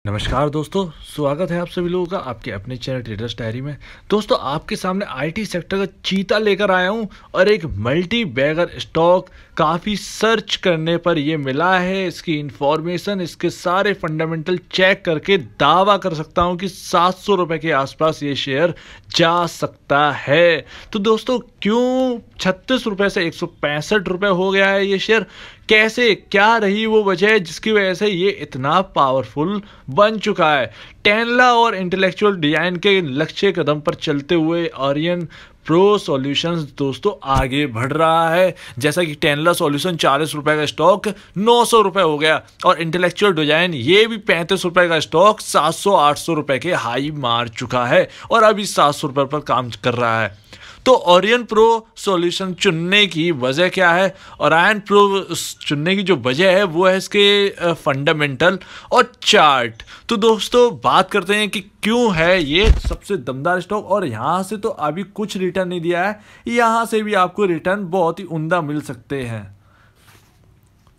नमस्कार दोस्तों, स्वागत है आप सभी लोगों का आपके अपने चैनल ट्रेडर्स डायरी में। दोस्तों, आपके सामने आईटी सेक्टर का चीता लेकर आया हूं और एक मल्टी बैगर स्टॉक काफ़ी सर्च करने पर ये मिला है। इसकी इंफॉर्मेशन, इसके सारे फंडामेंटल चेक करके दावा कर सकता हूं कि 700 रुपये के आसपास ये शेयर जा सकता है। तो दोस्तों, क्यों 36 रुपये से 165 रुपये हो गया है ये शेयर? कैसे, क्या रही वो वजह जिसकी वजह से ये इतना पावरफुल बन चुका है? टेनला और इंटेलेक्चुअल डिजाइन के लक्ष्य कदम पर चलते हुए ओरियन प्रो सॉल्यूशंस दोस्तों आगे बढ़ रहा है। जैसा कि टेनला सॉल्यूशन 40 रुपए का स्टॉक 900 रुपए हो गया और इंटेलेक्चुअल डिजाइन ये भी 35 रुपए का स्टॉक 700-800 रुपए के हाई मार चुका है और अभी 700 रुपए पर काम कर रहा है। तो ओरियन प्रो सॉल्यूशन चुनने की वजह क्या है? ओरियन प्रो चुनने की जो वजह है वो है इसके फंडामेंटल और चार्ट। तो दोस्तों, बात करते हैं कि क्यों है ये सबसे दमदार स्टॉक और यहाँ से तो अभी कुछ रिटर्न नहीं दिया है, यहाँ से भी आपको रिटर्न बहुत ही उम्दा मिल सकते हैं।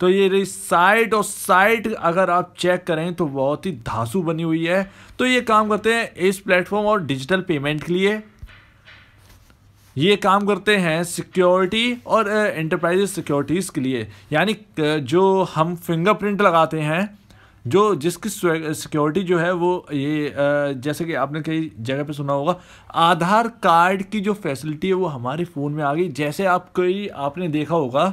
तो ये रही साइट, और साइट अगर आप चेक करें तो बहुत ही धांसू बनी हुई है। तो ये काम करते हैं इस प्लेटफॉर्म और डिजिटल पेमेंट के लिए। ये काम करते हैं सिक्योरिटी और एंटरप्राइज सिक्योरिटीज़ के लिए, यानी जो हम फिंगरप्रिंट लगाते हैं, जो जिसकी सिक्योरिटी जो है वो ये जैसे कि आपने कई जगह पे सुना होगा, आधार कार्ड की जो फैसिलिटी है वो हमारे फ़ोन में आ गई। जैसे आपने देखा होगा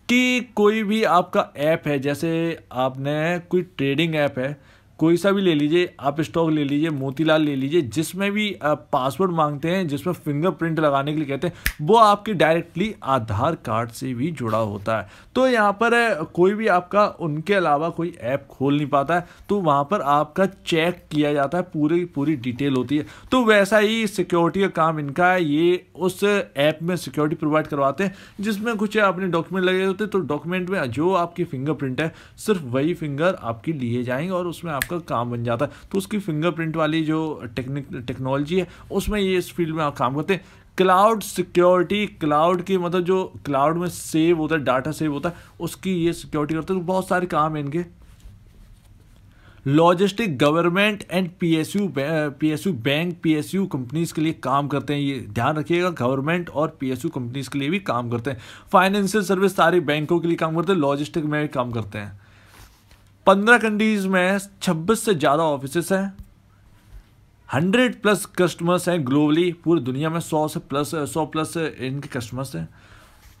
कि कोई भी आपका ऐप है, जैसे आपने कोई ट्रेडिंग ऐप है, कोई सा भी ले लीजिए, आप स्टॉक ले लीजिए, मोतीलाल ले लीजिए, जिसमें भी पासवर्ड मांगते हैं, जिसमें फिंगरप्रिंट लगाने के लिए कहते हैं, वो आपकी डायरेक्टली आधार कार्ड से भी जुड़ा होता है। तो यहाँ पर कोई भी आपका उनके अलावा कोई ऐप खोल नहीं पाता है, तो वहाँ पर आपका चेक किया जाता है, पूरी डिटेल होती है। तो वैसा ही सिक्योरिटी का काम इनका है। ये उस ऐप में सिक्योरिटी प्रोवाइड करवाते हैं जिसमें कुछ अपने डॉक्यूमेंट लगे होते हैं। तो डॉक्यूमेंट में जो आपकी फिंगरप्रिंट है, सिर्फ वही फिंगर आपकी लिए जाएंगे और उसमें का काम बन जाता है। तो उसकी फिंगरप्रिंट वाली जो टेक्नोलॉजी है, उसमें ये इस फील्ड में आप काम करते हैं। क्लाउड सिक्योरिटी, क्लाउड की मतलब जो क्लाउड में सेव होता है, डाटा सेव होता है, उसकी ये सिक्योरिटी करते हैं। तो बहुत सारे काम है इनके। Logistic, government and PSU bank, PSU companies के लिए काम करते हैं। ये ध्यान रखिएगा, गवर्नमेंट और पीएसयू कंपनीज के लिए भी काम करते हैं। फाइनेंशियल सर्विस सारी बैंकों के लिए काम करते हैं, लॉजिस्टिक में भी काम करते हैं। 15 कंट्रीज में 26 से ज़्यादा ऑफिसेस हैं, 100+ कस्टमर्स हैं ग्लोबली, पूरी दुनिया में 100 प्लस इनके कस्टमर्स हैं।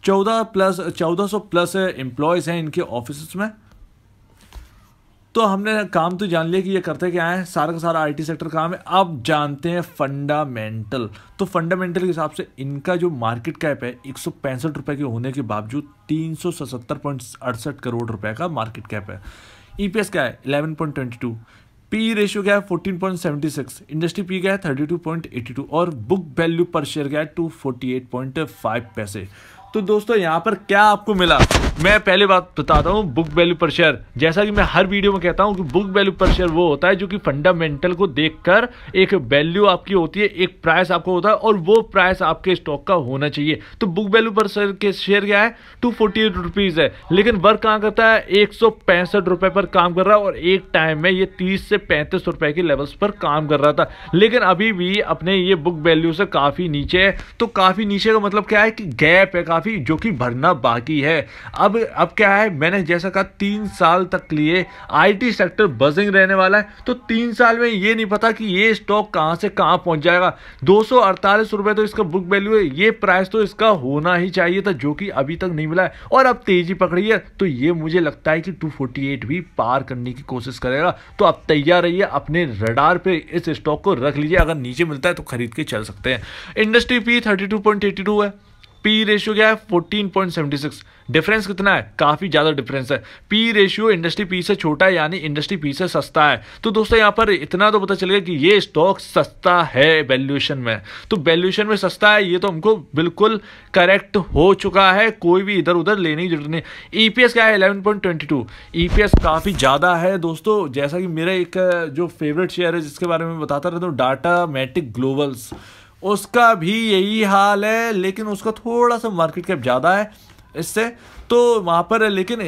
1400+ एम्प्लॉयज़ हैं इनके ऑफिस में। तो हमने काम तो जान लिया कि ये करते क्या है, सारा का सारा आईटी सेक्टर काम है। अब जानते हैं फंडामेंटल। तो फंडामेंटल के हिसाब से इनका जो मार्केट कैप है 165 रुपये के होने के बावजूद 377.68 करोड़ रुपए का मार्केट कैप है। ईपीएस क्या है 11.22, पी रेशियो क्या है 14.76, इंडस्ट्री पी क्या है 32.82 और बुक वैल्यू पर शेयर क्या है 248.5 पैसे। तो दोस्तों, यहाँ पर क्या आपको मिला, मैं पहले बात बताता हूँ। बुक वैल्यू पर शेयर, जैसा कि मैं हर वीडियो में कहता हूँ कि बुक वैल्यू पर शेयर वो होता है जो कि फंडामेंटल को देखकर एक वैल्यू आपकी होती है, एक प्राइस आपको होता है और वो प्राइस आपके स्टॉक का होना चाहिए। तो बुक वैल्यू पर शेयर क्या है 248 रुपीज़ है, लेकिन वर्क कहाँ करता है 165 रुपये पर काम कर रहा है और एक टाइम में ये 30 से 35 रुपये के लेवल्स पर काम कर रहा था, लेकिन अभी भी अपने ये बुक वैल्यू से काफ़ी नीचे है। तो काफ़ी नीचे का मतलब क्या है कि गैप है काफ़ी, जो कि भरना बाकी है। अब क्या है, मैंने जैसा कहा 3 साल तक लिए आईटी सेक्टर बजिंग रहने वाला है। तो 3 साल में ये नहीं पता कि ये स्टॉक कहां से कहां पहुंच जाएगा। 248 रुपए तो इसका बुक वैल्यू है, ये प्राइस तो इसका होना ही चाहिए था, जो कि अभी तक नहीं मिला है और अब तेजी पकड़ी है। तो ये मुझे लगता है कि 248 भी पार करने की कोशिश करेगा। तो अब तैयार रहिए, अपने रडार पे इस स्टॉक को रख लीजिए, अगर नीचे मिलता है तो खरीद के चल सकते हैं। इंडस्ट्री पी 32.82 है, पी रेशियो क्या है 14.76। डिफरेंस कितना है, काफी ज्यादा डिफरेंस है। पी रेशियो इंडस्ट्री पी से छोटा है, यानी इंडस्ट्री पी से सस्ता है। तो दोस्तों, यहाँ पर इतना तो पता चल गया कि ये स्टॉक सस्ता है वैल्यूएशन में। तो वैल्यूएशन में सस्ता है, ये तो हमको बिल्कुल करेक्ट हो चुका है, कोई भी इधर उधर लेने की जरूरत नहीं। ईपीएस क्या है 11.22, ईपीएस काफी ज्यादा है दोस्तों। जैसा कि मेरा एक जो फेवरेट शेयर है जिसके बारे में बताता रहता हूँ, डाटा मैटिक ग्लोबल्स, उसका भी यही हाल है, लेकिन उसका थोड़ा सा मार्केट कैप ज़्यादा है। इससे, तो वहाँ पर, लेकिन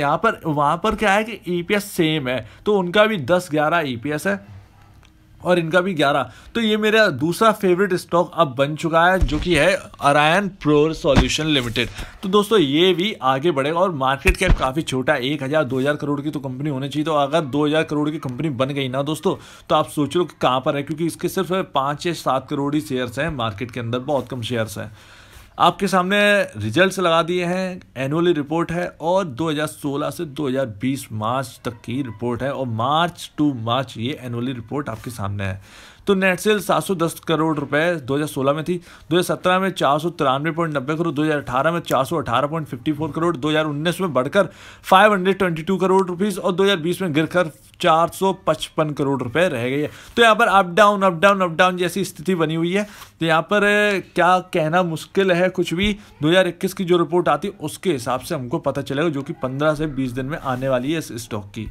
वहाँ पर क्या है कि ईपीएस सेम है, तो उनका भी 10-11 ईपीएस है और इनका भी 11। तो ये मेरा दूसरा फेवरेट स्टॉक अब बन चुका है, जो कि है ओरायन प्रो सॉल्यूशन लिमिटेड। तो दोस्तों ये भी आगे बढ़ेगा और मार्केट कैप काफ़ी छोटा है, 1000-2000 करोड़ की तो कंपनी होनी चाहिए। तो अगर 2000 करोड़ की कंपनी बन गई ना दोस्तों, तो आप सोच लो कि कहाँ पर है, क्योंकि इसके सिर्फ 5 या 7 करोड़ ही शेयर्स हैं मार्केट के अंदर, बहुत कम शेयर्स हैं। आपके सामने रिजल्ट्स लगा दिए हैं, एनुअली रिपोर्ट है और 2016 से 2020 मार्च तक की रिपोर्ट है, और मार्च टू मार्च ये एनुअली रिपोर्ट आपके सामने है। तो नेट सेल 710 करोड़ रुपए 2016 में थी, 2017 में 493.90 करोड़, 2018 में 418.54 करोड़, 2019 में बढ़कर 522 करोड़ रुपीस और 2020 में गिरकर 455 करोड़ रुपए रह गई है। तो यहाँ पर अप डाउन जैसी स्थिति बनी हुई है। तो यहाँ पर क्या कहना मुश्किल है कुछ भी। 2021 की जो रिपोर्ट आती है उसके हिसाब से हमको पता चलेगा, जो कि 15 से 20 दिन में आने वाली है इस स्टॉक की।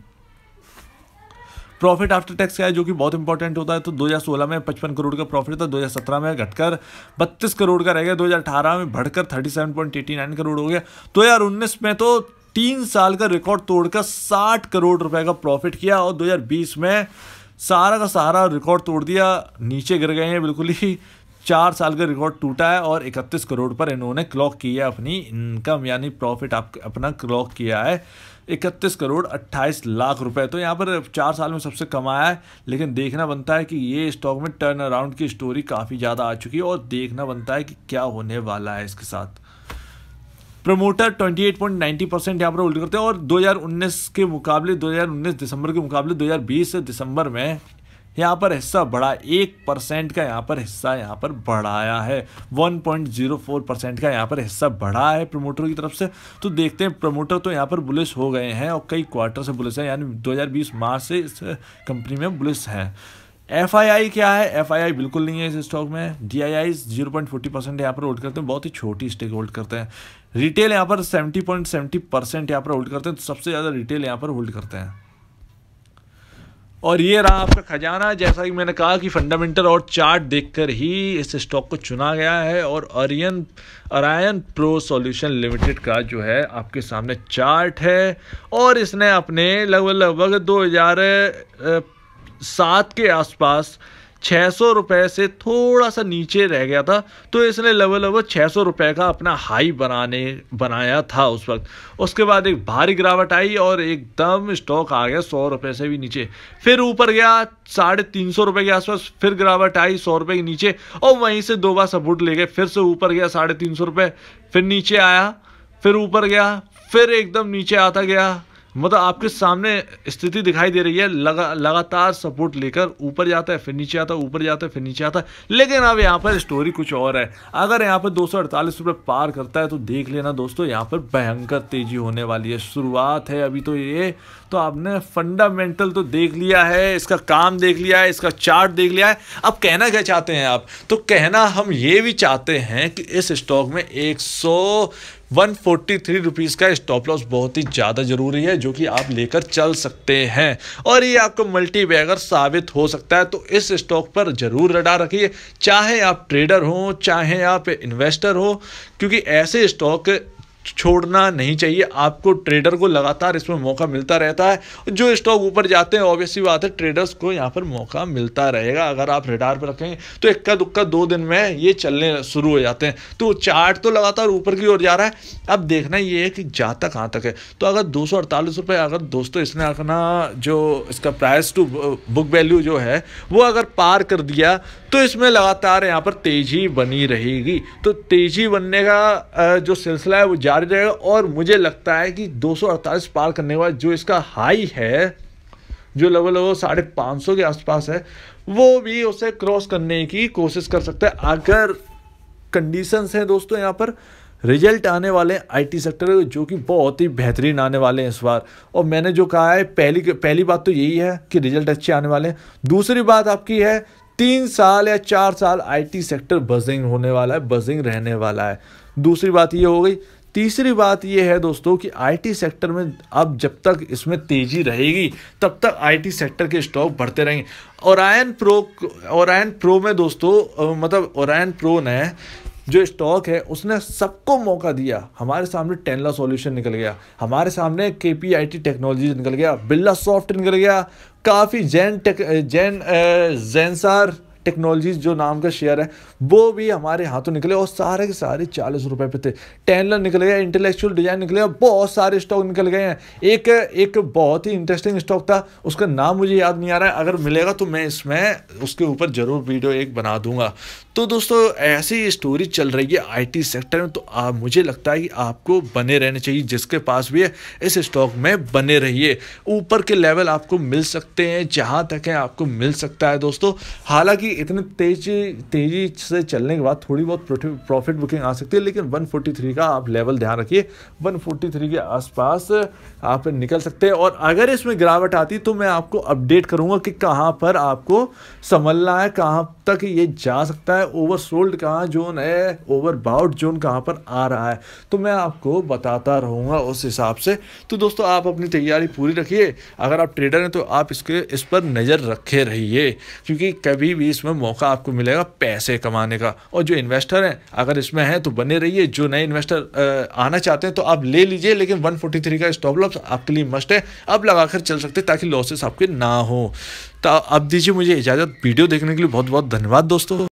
प्रॉफिट आफ्टर टैक्स क्या है, जो कि बहुत इंपॉर्टेंट होता है। तो 2016 में 55 करोड़ का प्रॉफिट था, 2017 में घटकर 32 करोड़ का रह गया, 2018 में बढ़कर 37.89 करोड़ हो गया, 2019 में तो 3 साल का रिकॉर्ड तोड़कर 60 करोड़ रुपए का प्रॉफिट किया, और 2020 में सारा का सारा रिकॉर्ड तोड़ दिया, नीचे गिर गए हैं बिल्कुल ही। 4 साल का रिकॉर्ड टूटा है और 31 करोड़ पर इन्होंने क्लॉक किया है अपनी इनकम, यानी प्रॉफिट अपना क्लॉक किया है 31 करोड़ 28 लाख रुपए। तो यहाँ पर 4 साल में सबसे कम आया है। लेकिन देखना बनता है कि ये स्टॉक में टर्न अराउंड की स्टोरी काफ़ी ज़्यादा आ चुकी है, और देखना बनता है कि क्या होने वाला है इसके साथ। प्रमोटर 28.90% यहाँ पर होल्ड करते हैं, और 2019 के मुकाबले 2019 दिसंबर के मुकाबले 2020 दिसंबर में यहाँ पर हिस्सा बढ़ा, 1% का यहाँ पर हिस्सा यहाँ पर बढ़ाया है, 1.04% का यहाँ पर हिस्सा बढ़ा है प्रमोटर की तरफ से। तो देखते हैं, प्रमोटर तो यहाँ पर बुलिश हो गए हैं और कई क्वार्टर से बुलिश है, यानी 2020 मार्च से इस कंपनी में बुलिश है। FII क्या है, FII बिल्कुल नहीं है इस स्टॉक में। DII 0.40% यहाँ पर होल्ड करते हैं, बहुत ही छोटी स्टेक होल्ड करते हैं। रिटेल यहाँ पर 70.70% यहाँ पर होल्ड करते हैं, तो सबसे ज़्यादा रिटेल यहाँ पर होल्ड करते हैं। और ये रहा आपका खजाना। जैसा कि मैंने कहा कि फंडामेंटल और चार्ट देखकर ही इस स्टॉक को चुना गया है, और ओरायन प्रो सॉल्यूशन लिमिटेड का जो है आपके सामने चार्ट है, और इसने अपने लगभग 2007 के आसपास 600 रुपये से थोड़ा सा नीचे रह गया था, तो इसने लगभग 600 रुपये का अपना हाई बनाया था उस वक्त। उसके बाद एक भारी गिरावट आई और एकदम स्टॉक आ गया 100 रुपये से भी नीचे, फिर ऊपर गया 350 रुपये के आसपास, फिर गिरावट आई 100 रुपये के नीचे, और वहीं से 2 बार सपोर्ट ले गए, फिर से ऊपर गया 350 रुपये, फिर नीचे आया, फिर ऊपर गया, फिर एकदम नीचे आता गया। मतलब आपके सामने स्थिति दिखाई दे रही है, लगातार सपोर्ट लेकर ऊपर जाता है, फिर नीचे आता है, ऊपर जाता है, फिर नीचे आता है। लेकिन अब यहाँ पर स्टोरी कुछ और है। अगर यहाँ पर 248 रुपये पार करता है तो देख लेना दोस्तों, यहाँ पर भयंकर तेजी होने वाली है। शुरुआत है अभी तो ये, तो आपने फंडामेंटल तो देख लिया है, इसका काम देख लिया है, इसका चार्ट देख लिया है। अब कहना क्या चाहते हैं आप? तो कहना हम ये भी चाहते हैं कि इस स्टॉक में 143 रुपीज़ का स्टॉप लॉस बहुत ही ज़्यादा ज़रूरी है, जो कि आप लेकर चल सकते हैं, और ये आपको मल्टी बैगर साबित हो सकता है। तो इस स्टॉक पर ज़रूर रडार रखिए, चाहे आप ट्रेडर हो, चाहे आप इन्वेस्टर हो, क्योंकि ऐसे स्टॉक छोड़ना नहीं चाहिए। आपको ट्रेडर को लगातार इसमें मौका मिलता रहता है। जो स्टॉक ऊपर जाते हैं ऑब्वियसली बात है ट्रेडर्स को यहाँ पर मौका मिलता रहेगा। अगर आप रडार पर रखेंगे तो इक्का दुक्का 2 दिन में ये चलने शुरू हो जाते हैं। तो चार्ट तो लगातार ऊपर की ओर जा रहा है, अब देखना ये है कि जाता कहाँ तक है। तो अगर 248 रुपये अगर दोस्तों इसने अपना जो इसका प्राइस टू बुक वैल्यू जो है वो अगर पार कर दिया तो इसमें लगातार यहाँ पर तेजी बनी रहेगी। तो तेजी बनने का जो सिलसिला है वो जारी रहेगा, और मुझे लगता है कि 248 पार करने के बाद जो इसका हाई है, जो लगभग 550 के आसपास है, वो भी उसे क्रॉस करने की कोशिश कर सकता है। अगर कंडीशंस हैं दोस्तों, यहाँ पर रिजल्ट आने वाले हैं IT सेक्टर जो कि बहुत ही बेहतरीन आने वाले हैं इस बार। और मैंने जो कहा है, पहली बात तो यही है कि रिजल्ट अच्छे आने वाले हैं। दूसरी बात आपकी है 3 साल या 4 साल IT सेक्टर बजिंग होने वाला है, बजिंग रहने वाला है। दूसरी बात ये हो गई। तीसरी बात ये है दोस्तों कि IT सेक्टर में अब जब तक इसमें तेजी रहेगी तब तक IT सेक्टर के स्टॉक बढ़ते रहेंगे। ओरायन प्रो में दोस्तों मतलब ओरायन प्रो ने जो स्टॉक है उसने सबको मौका दिया। हमारे सामने टेनला सॉल्यूशन निकल गया, हमारे सामने केपीआईटी टेक्नोलॉजीज निकल गया, बिरला सॉफ्ट निकल गया, काफ़ी जेनसार टेक्नोलॉजीज जो नाम का शेयर है वो भी हमारे हाथों निकले और सारे के सारे 40 रुपए पे थे। टेनलर निकल गया, इंटेलेक्चुअल डिजाइन निकल गया, बहुत सारे स्टॉक निकल गए हैं। एक बहुत ही इंटरेस्टिंग स्टॉक था, उसका नाम मुझे याद नहीं आ रहा है, अगर मिलेगा तो मैं इसमें उसके ऊपर जरूर वीडियो एक बना दूंगा। तो दोस्तों ऐसी स्टोरी चल रही है आईटी सेक्टर में, तो मुझे लगता है कि आपको बने रहने चाहिए, जिसके पास भी है इस स्टॉक में बने रहिए। ऊपर के लेवल आपको मिल सकते हैं, जहां तक है आपको मिल सकता है दोस्तों। हालांकि इतने तेजी से चलने के बाद थोड़ी बहुत प्रॉफिट बुकिंग आ सकती है, लेकिन 143 का आप लेवल ध्यान रखिए, 143 के आसपास आप निकल सकते हैं। और अगर इसमें गिरावट आती तो मैं आपको अपडेट करूंगा कि कहां पर आपको संभलना है, कहां तक ये जा सकता है, ओवरसोल्ड कहां जोन है, ओवरबाउट जोन कहां पर आ रहा है, तो मैं आपको बताता रहूंगा उस हिसाब से। तो दोस्तों आप अपनी तैयारी पूरी रखिए, अगर आप ट्रेडर हैं तो आप इस पर नज़र रखे रहिए, क्योंकि कभी भी इसमें मौका आपको मिलेगा पैसे कमाने का। और जो इन्वेस्टर हैं अगर इसमें हैं तो बने रहिए, जो नए इन्वेस्टर आना चाहते हैं तो आप ले लीजिए, लेकिन 143 का स्टॉप लॉस आपके लिए मस्ट है, अब लगाकर चल सकते हैं ताकि लॉसेस आपके ना हो। तो अब दीजिए मुझे इजाज़त। वीडियो देखने के लिए बहुत बहुत धन्यवाद दोस्तों।